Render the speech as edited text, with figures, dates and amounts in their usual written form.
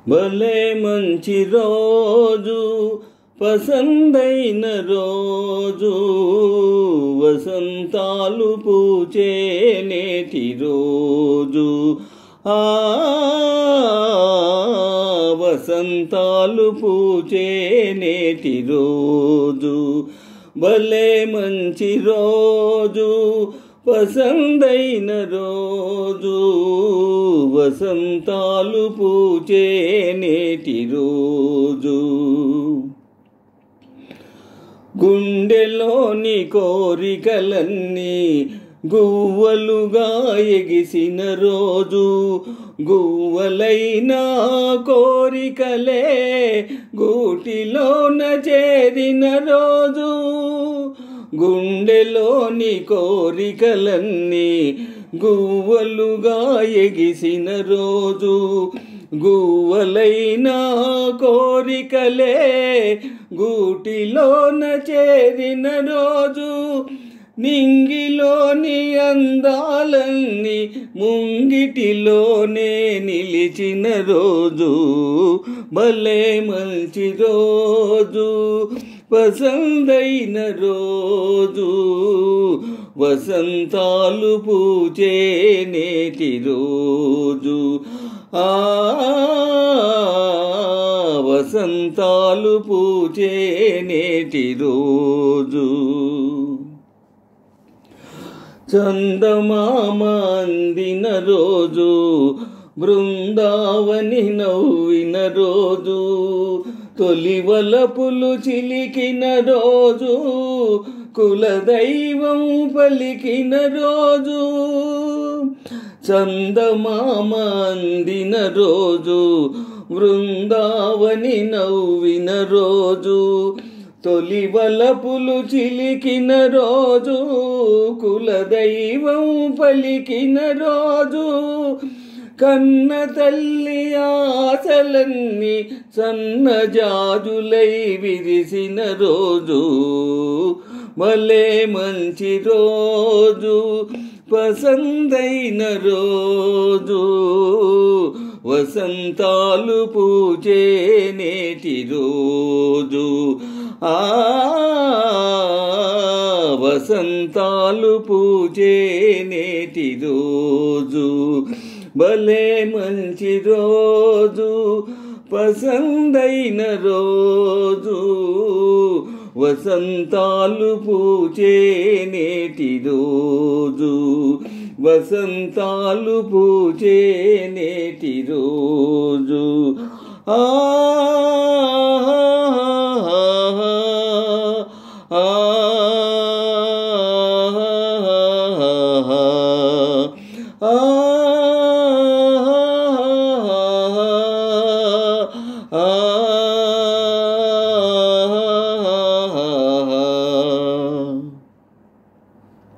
భలే మంచి రోజు పసందైన రోజు వసంతాలు పూచే నేటి రోజు వసంతాలు పూచే నేటి రోజు భలే మంచి రోజు పసందైన రోజు వసంతాలు పూచే నేటి రోజు గుండెలోని కోరికలన్నీ గువ్వలుగా ఎగిసిన రోజు గువ్వలైన కోరికలే గూటిలోన చేరిన రోజు గుండెలోని కోరికలన్నీ గువ్వలుగా ఎగిసిన రోజు గువ్వలైన కోరికలే గూటిలోన చేరిన రోజు నింగిలోని అందాలన్నీ ముంగిటిలోనే నిలిచిన రోజు భలే మంచి రోజు పసందైన రోజు వసంతాలు పూచే నేటి రోజు వసంతాలు పూచే నేటి రోజు చందమామ అందిన రోజు బృందావని నవ్విన రోజు తొలి వలపులు చిలికిన రోజు కులదైవం పలికిన రోజు చందమామ అందిన రోజు బృందావని నవ్విన రోజు తొలి వలపులు చిలికిన రోజు కులదైవం పలికిన రోజు కన్న తల్లి ఆశలన్నీ సన్నజాజులై విరిసిన రోజు భలే మంచి రోజు పసందైన రోజు వసంతాలు పూచే నేటి రోజు వసంతాలు పూచే నేటి రోజు భలే మంచి రోజు పసందైన రోజు వసంతాలు పూచే నేటి రోజు వసంతాలు పూచే నేటి రోజు ఆ